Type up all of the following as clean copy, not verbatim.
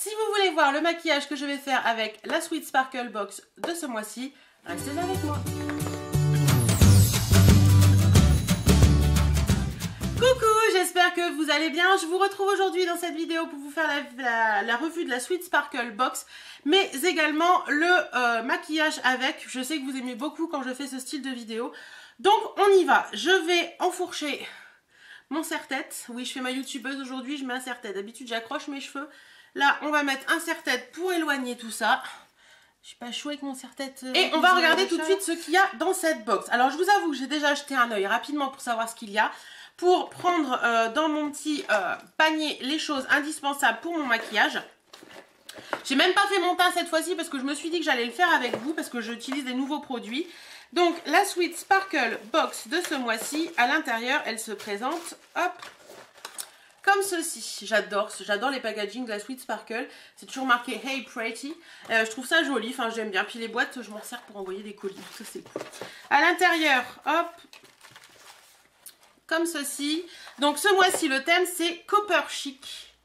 Si vous voulez voir le maquillage que je vais faire avec la Sweet Sparkle Box de ce mois-ci, restez avec moi. Coucou, j'espère que vous allez bien. Je vous retrouve aujourd'hui dans cette vidéo pour vous faire la revue de la Sweet Sparkle Box, mais également le maquillage avec. Je sais que vous aimez beaucoup quand je fais ce style de vidéo. Donc on y va. Je vais enfourcher mon serre-tête. Oui, je fais ma youtubeuse aujourd'hui, je mets un serre-tête. D'habitude, j'accroche mes cheveux. Là, on va mettre un serre-tête pour éloigner tout ça. Je suis pas chou avec mon serre-tête. Et on va regarder tout de suite ce qu'il y a dans cette box. Alors, je vous avoue que j'ai déjà jeté un œil rapidement pour savoir ce qu'il y a. Pour prendre dans mon petit panier les choses indispensables pour mon maquillage. J'ai même pas fait mon teint cette fois-ci parce que je me suis dit que j'allais le faire avec vous parce que j'utilise des nouveaux produits. Donc, la Sweet Sparkle Box de ce mois-ci, à l'intérieur, elle se présente, hop, comme ceci. J'adore les packaging de la Sweet Sparkle. C'est toujours marqué Hey Pretty. Je trouve ça joli, enfin j'aime bien. Puis les boîtes, je m'en sers pour envoyer des colis. Ça c'est cool. À l'intérieur, hop, comme ceci. Donc ce mois-ci, le thème c'est Copper Chic.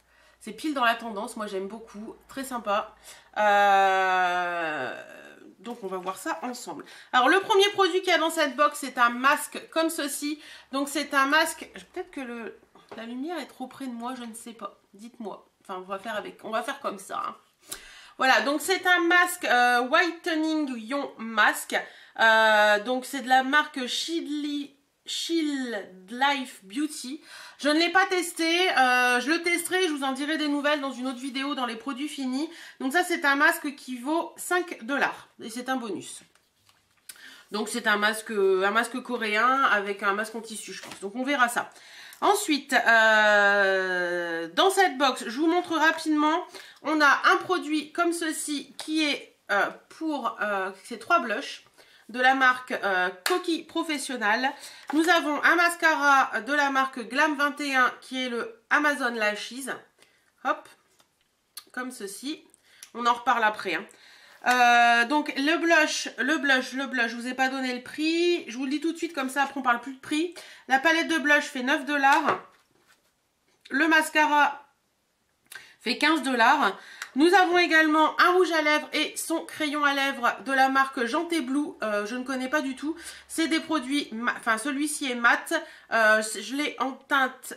C'est pile dans la tendance. Moi j'aime beaucoup. Très sympa. Donc on va voir ça ensemble. Alors le premier produit qu'il y a dans cette box, c'est un masque comme ceci. Donc c'est un masque. Peut-être que la lumière est trop près de moi, je ne sais pas. Dites-moi. Enfin, on va faire comme ça. Hein. Voilà, donc c'est un masque Whitening Ion Mask. Donc c'est de la marque Shield Life Beauty. Je ne l'ai pas testé. Je le testerai, je vous en dirai des nouvelles dans une autre vidéo dans les produits finis. Donc ça, c'est un masque qui vaut 5 $. Et c'est un bonus. Donc c'est un masque coréen avec un masque en tissu, je pense. Donc on verra ça. Ensuite, dans cette box, je vous montre rapidement, on a un produit comme ceci qui est pour ces 3 blushs de la marque Coquille Professionnelle. Nous avons un mascara de la marque Glam 21 qui est le Amazon Lashes. Hop, comme ceci. On en reparle après. Hein. Donc le blush, je vous ai pas donné le prix, je vous le dis tout de suite comme ça après on parle plus de prix. La palette de blush fait 9 $, le mascara fait 15 $. Nous avons également un rouge à lèvres et son crayon à lèvres de la marque Janté Blue, je ne connais pas du tout. C'est des produits, enfin celui-ci est mat, je l'ai en teinte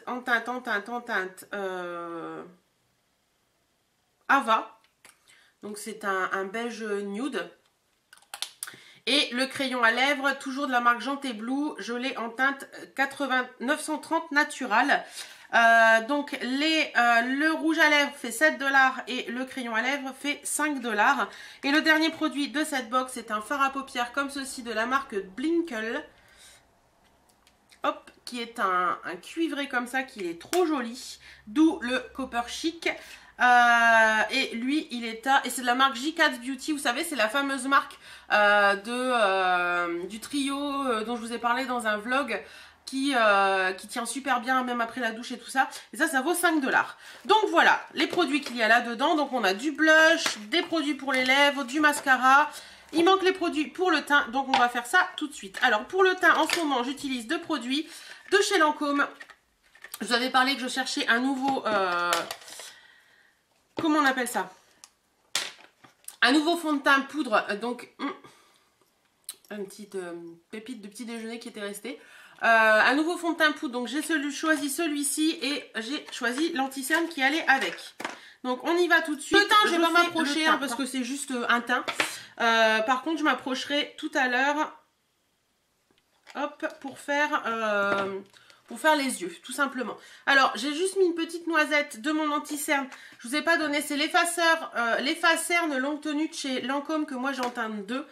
Ava. Donc c'est un beige nude. Et le crayon à lèvres, toujours de la marque Janté Blue, je l'ai en teinte 930 Natural. Donc le rouge à lèvres fait 7 $ et le crayon à lèvres fait 5 $. Et le dernier produit de cette box, c'est un fard à paupières comme ceci de la marque Blinkle. Hop, qui est un cuivré comme ça, qui est trop joli. D'où le Copper Chic. Et lui il est et c'est de la marque J4 Beauty, vous savez c'est la fameuse marque du trio dont je vous ai parlé dans un vlog qui tient super bien même après la douche et tout ça, et ça vaut 5 $. Donc voilà les produits qu'il y a là dedans. Donc on a du blush, des produits pour les lèvres, du mascara, il manque les produits pour le teint, donc on va faire ça tout de suite. Alors pour le teint en ce moment j'utilise 2 produits de chez Lancôme. Je vous avais parlé que je cherchais un nouveau comment on appelle ça? Un nouveau fond de teint poudre, donc une petite pépite de petit déjeuner qui était restée. Un nouveau fond de teint poudre, donc j'ai choisi celui-ci et j'ai choisi l'anti-cerne qui allait avec. Donc on y va tout de suite. Le teint, je vais pas m'approcher hein, parce que c'est juste un teint. Par contre, je m'approcherai tout à l'heure. Hop, pour faire les yeux, tout simplement. Alors, j'ai juste mis une petite noisette de mon anti-cerne. Je vous ai pas donné, c'est l'effaceur, l'effacer-cerne longue tenue de chez Lancôme que moi j'ai en teinte 2.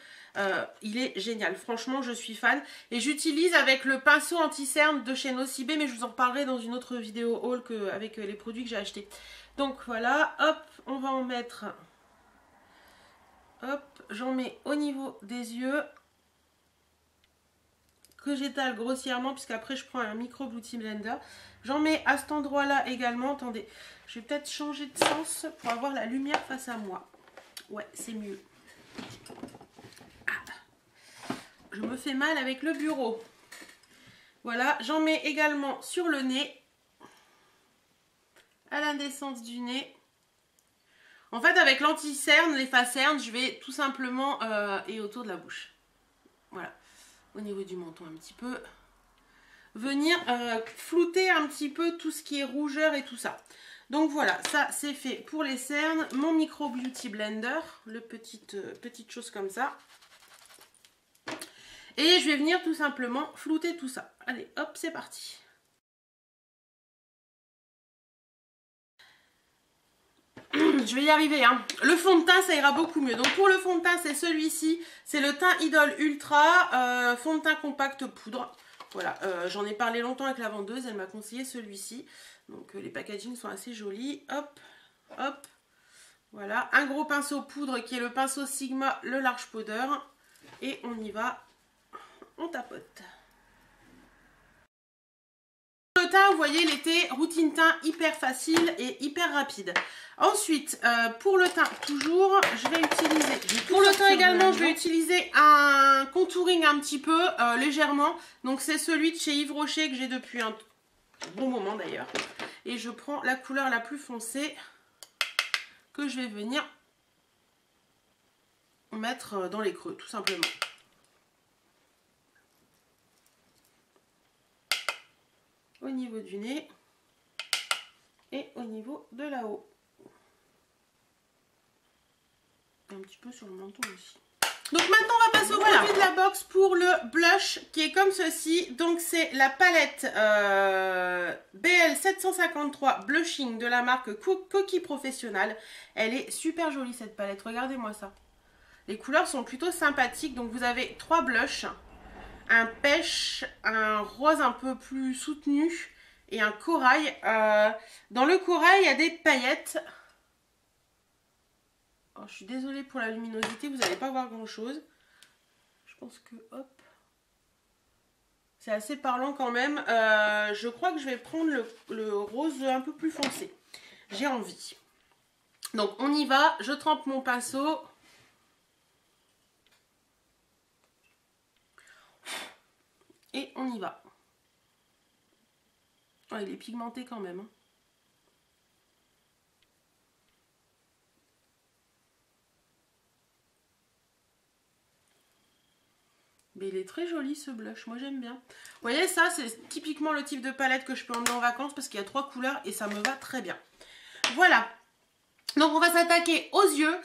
Il est génial, franchement, je suis fan. Et j'utilise avec le pinceau anti-cerne de chez Nocibé, mais je vous en reparlerai dans une autre vidéo haul avec les produits que j'ai achetés. Donc voilà, hop, on va en mettre. Hop, j'en mets au niveau des yeux. Que j'étale grossièrement puisqu'après je prends un micro beauty blender. J'en mets à cet endroit là également. Attendez, je vais peut-être changer de sens pour avoir la lumière face à moi. Ouais, c'est mieux. Ah. Je me fais mal avec le bureau. Voilà, j'en mets également sur le nez, à l'indécence du nez. En fait, avec l'anti-cerne, l'efface cerne, je vais tout simplement, et autour de la bouche, voilà, au niveau du menton un petit peu, venir flouter un petit peu tout ce qui est rougeur et tout ça. Donc voilà, ça c'est fait pour les cernes. Mon micro beauty blender, le petite chose comme ça. Et je vais venir tout simplement flouter tout ça. Allez, hop, c'est parti. Je vais y arriver, hein. Le fond de teint, ça ira beaucoup mieux. Donc pour le fond de teint, c'est celui-ci. C'est le teint Idol Ultra, fond de teint compact poudre. Voilà, j'en ai parlé longtemps avec la vendeuse, elle m'a conseillé celui-ci. Donc les packagings sont assez jolis. Hop, hop. Voilà, un gros pinceau poudre qui est le pinceau Sigma, le large powder. Et on y va, on tapote. Le teint, vous voyez, il était routine teint hyper facile et hyper rapide. Ensuite, pour le teint, toujours, je vais utiliser... Pour le teint également, je vais utiliser un contouring un petit peu, légèrement. Donc c'est celui de chez Yves Rocher que j'ai depuis un bon moment d'ailleurs. Et je prends la couleur la plus foncée que je vais venir mettre dans les creux, tout simplement. Au niveau du nez et au niveau de là-haut. Un petit peu sur le menton aussi. Donc maintenant on va passer au produit de la box pour le blush qui est comme ceci. Donc c'est la palette BL753 Blushing de la marque Coquille Professionnelle. Elle est super jolie cette palette, regardez-moi ça. Les couleurs sont plutôt sympathiques. Donc vous avez 3 blushs. Un pêche, un rose un peu plus soutenu et un corail. Dans le corail, il y a des paillettes. Oh, je suis désolée pour la luminosité, vous n'allez pas voir grand chose. Je pense que, hop, c'est assez parlant quand même. Je crois que je vais prendre le rose un peu plus foncé. J'ai envie. Donc on y va, je trempe mon pinceau. Et on y va. Oh, il est pigmenté quand même. Hein. Mais il est très joli ce blush, moi j'aime bien. Vous voyez ça, c'est typiquement le type de palette que je peux emmener en vacances parce qu'il y a 3 couleurs et ça me va très bien. Voilà. Donc on va s'attaquer aux yeux.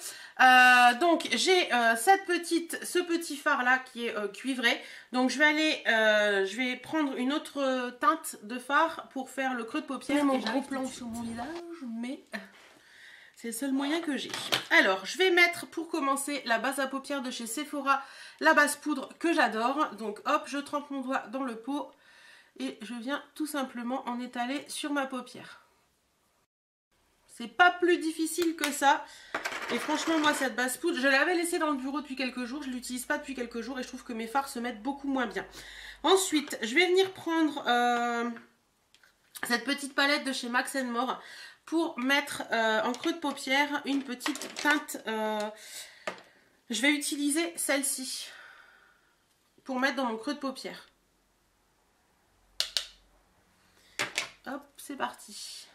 Donc j'ai ce petit fard là qui est cuivré. Donc je vais prendre une autre teinte de fard pour faire le creux de paupière. Mon gros plan sur mon visage, mais c'est le seul moyen que j'ai. Alors je vais mettre pour commencer la base à paupières de chez Sephora, la base poudre que j'adore. Donc hop, je trempe mon doigt dans le pot et je viens tout simplement en étaler sur ma paupière. C'est pas plus difficile que ça. Et franchement, moi, cette base poudre, je l'avais laissée dans le bureau depuis quelques jours. Je ne l'utilise pas depuis quelques jours et je trouve que mes fards se mettent beaucoup moins bien. Ensuite, je vais venir prendre cette petite palette de chez Max & More pour mettre en creux de paupière une petite teinte. Je vais utiliser celle-ci pour mettre dans mon creux de paupière. Hop, c'est parti.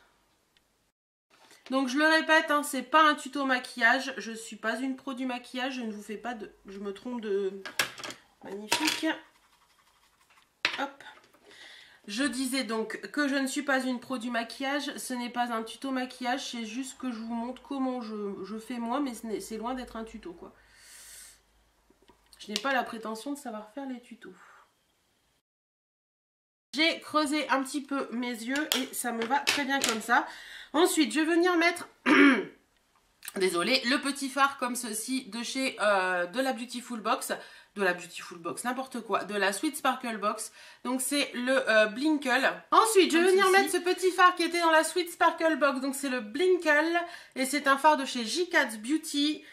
Donc je le répète, hein, c'est pas un tuto maquillage, je suis pas une pro du maquillage, je ne vous fais pas de... Je me trompe de... Magnifique. Hop. Je disais donc que je ne suis pas une pro du maquillage, ce n'est pas un tuto maquillage, c'est juste que je vous montre comment je fais moi, mais c'est loin d'être un tuto quoi. Je n'ai pas la prétention de savoir faire les tutos. J'ai creusé un petit peu mes yeux et ça me va très bien comme ça. Ensuite, je vais venir mettre, désolé, le petit fard comme ceci de chez de la Beautiful Box, n'importe quoi, de la Sweet Sparkle Box. Donc c'est le Blinkle. Ensuite, je vais venir mettre ce petit fard qui était dans la Sweet Sparkle Box. Donc c'est le Blinkle et c'est un fard de chez JCats Beauty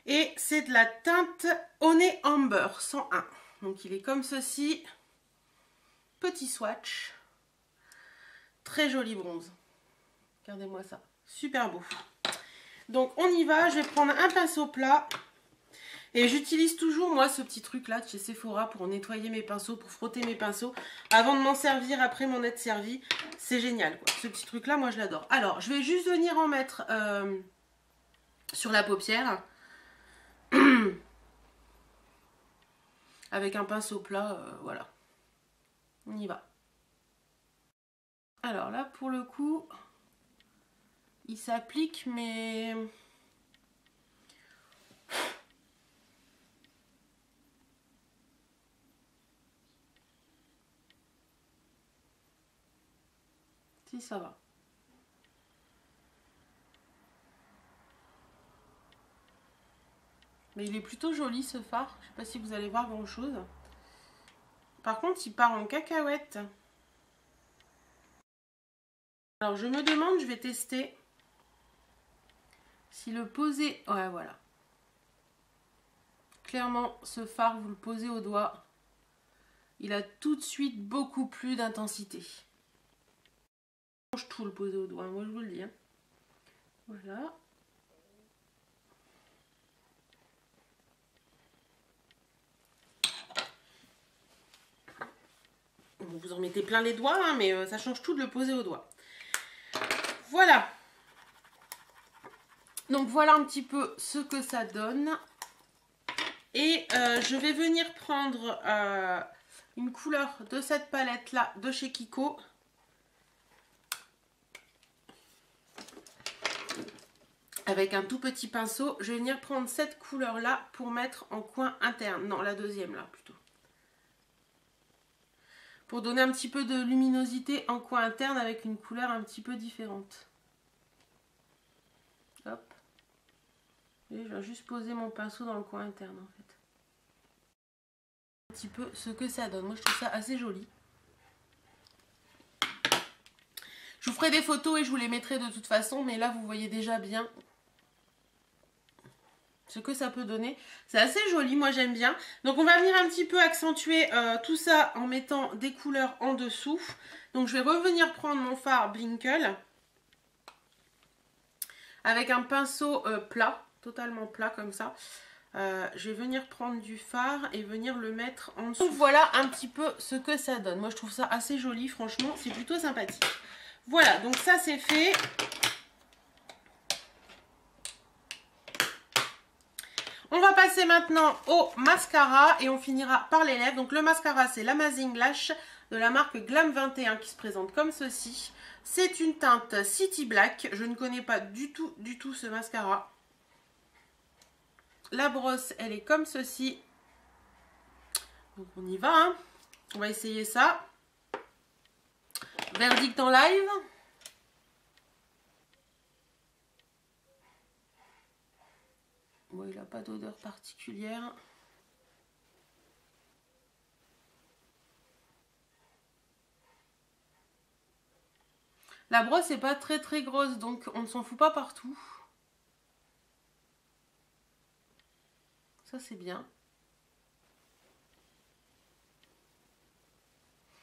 et c'est de la teinte Honey Amber 101. Donc il est comme ceci. Petit swatch, très joli bronze. Regardez-moi ça, super beau. Donc on y va, je vais prendre un pinceau plat. Et j'utilise toujours moi ce petit truc là de chez Sephora pour nettoyer mes pinceaux, pour frotter mes pinceaux. Avant de m'en servir, après m'en être servi. C'est génial quoi. Ce petit truc là, moi je l'adore. Alors je vais juste venir en mettre sur la paupière. Avec un pinceau plat, voilà. On y va. Alors là, pour le coup, il s'applique, mais... Si, ça va. Mais il est plutôt joli ce fard. Je sais pas si vous allez voir grand chose. Par contre, il part en cacahuète. Alors je me demande, je vais tester si le poser... Ouais, voilà. Clairement, ce fard, vous le posez au doigt. Il a tout de suite beaucoup plus d'intensité. Je change tout le poser au doigt, moi je vous le dis. Hein. Voilà. Vous en mettez plein les doigts, hein, mais ça change tout de le poser au doigt. Voilà. Donc voilà un petit peu ce que ça donne. Et je vais venir prendre une couleur de cette palette là de chez Kiko. Avec un tout petit pinceau. Je vais venir prendre cette couleur là pour mettre en coin interne. Non, la deuxième là plutôt. Pour donner un petit peu de luminosité en coin interne avec une couleur un petit peu différente. Hop. Et je vais juste poser mon pinceau dans le coin interne en fait. Un petit peu ce que ça donne. Moi je trouve ça assez joli. Je vous ferai des photos et je vous les mettrai de toute façon. Mais là vous voyez déjà bien ce que ça peut donner. C'est assez joli, moi j'aime bien. Donc on va venir un petit peu accentuer tout ça en mettant des couleurs en dessous. Donc je vais revenir prendre mon fard Blinkle. Avec un pinceau plat, totalement plat comme ça. Je vais venir prendre du fard et venir le mettre en dessous. Donc voilà un petit peu ce que ça donne. Moi je trouve ça assez joli, franchement, c'est plutôt sympathique. Voilà, donc ça c'est fait. On va passer maintenant au mascara et on finira par les lèvres. Donc le mascara c'est l'Amazing Lash de la marque Glam 21 qui se présente comme ceci. C'est une teinte City Black. Je ne connais pas du tout ce mascara. La brosse elle est comme ceci. Donc on y va. Hein. On va essayer ça. Verdict en live. Bon, il n'a pas d'odeur particulière. La brosse n'est pas très grosse, donc on ne s'en fout pas partout. Ça c'est bien.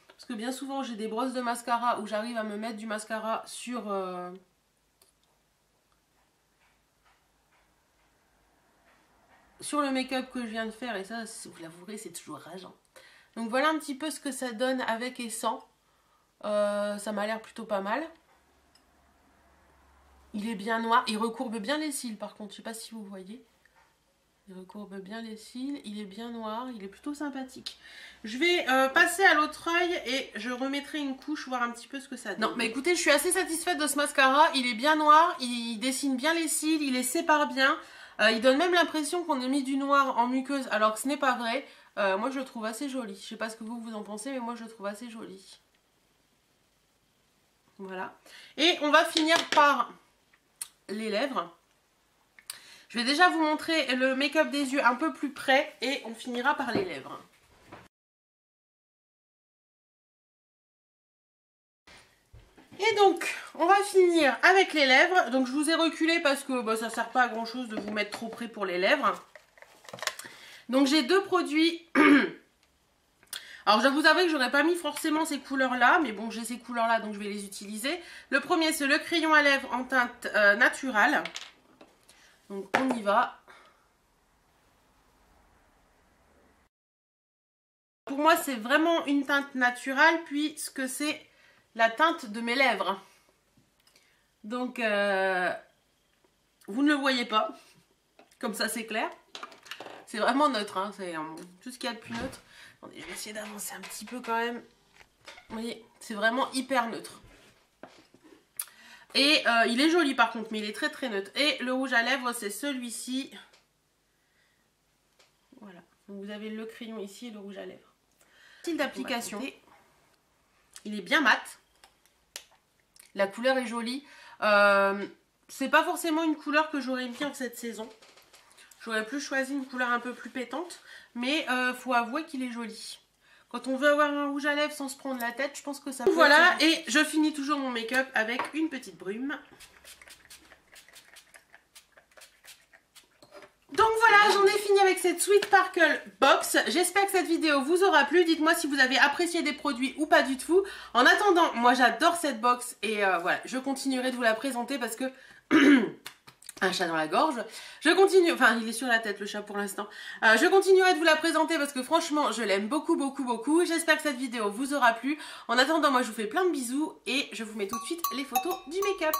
Parce que bien souvent j'ai des brosses de mascara où j'arrive à me mettre du mascara sur... sur le make-up que je viens de faire, et ça, vous l'avouerez, c'est toujours rageant. Donc voilà un petit peu ce que ça donne avec et sans. Ça m'a l'air plutôt pas mal. Il est bien noir, il recourbe bien les cils par contre, je sais pas si vous voyez. Il recourbe bien les cils, il est bien noir, il est plutôt sympathique. Je vais passer à l'autre œil et je remettrai une couche, voir un petit peu ce que ça donne. Non mais écoutez, je suis assez satisfaite de ce mascara, il est bien noir, il dessine bien les cils, il les sépare bien. Il donne même l'impression qu'on a mis du noir en muqueuse alors que ce n'est pas vrai. Moi je le trouve assez joli. Je sais pas ce que vous en pensez mais moi je le trouve assez joli. Voilà. Et on va finir par les lèvres. Je vais déjà vous montrer le make-up des yeux un peu plus près et on finira par les lèvres. Et donc, on va finir avec les lèvres. Donc, je vous ai reculé parce que bah, ça ne sert pas à grand chose de vous mettre trop près pour les lèvres. Donc, j'ai deux produits. Alors, je vous avoue que j'aurais pas mis forcément ces couleurs-là. Mais bon, j'ai ces couleurs-là, donc je vais les utiliser. Le premier, c'est le crayon à lèvres en teinte naturelle. Donc, on y va. Pour moi, c'est vraiment une teinte naturelle puisque c'est la teinte de mes lèvres. Donc, Vous ne le voyez pas. Comme ça, c'est clair. C'est vraiment neutre, hein. C'est tout ce qu'il y a de plus neutre. Attendez, je vais essayer d'avancer un petit peu quand même. Vous voyez, c'est vraiment hyper neutre. Et il est joli par contre, mais il est très très neutre. Et le rouge à lèvres, c'est celui-ci. Voilà. Donc vous avez le crayon ici et le rouge à lèvres. Style d'application. Il est bien mat. La couleur est jolie. C'est pas forcément une couleur que j'aurais mis en cette saison. J'aurais plus choisi une couleur un peu plus pétante. Mais faut avouer qu'il est joli. Quand on veut avoir un rouge à lèvres sans se prendre la tête, je pense que ça peut. Voilà, et je finis toujours mon make-up avec une petite brume. Donc voilà, j'en ai fini avec cette Sweet Sparkle Box. J'espère que cette vidéo vous aura plu. Dites-moi si vous avez apprécié des produits ou pas du tout. En attendant, moi j'adore cette box et voilà, je continuerai de vous la présenter parce que... Un chat dans la gorge. Je continue, enfin il est sur la tête le chat pour l'instant. Je continuerai de vous la présenter parce que franchement je l'aime beaucoup beaucoup beaucoup. J'espère que cette vidéo vous aura plu. En attendant, moi je vous fais plein de bisous et je vous mets tout de suite les photos du make-up.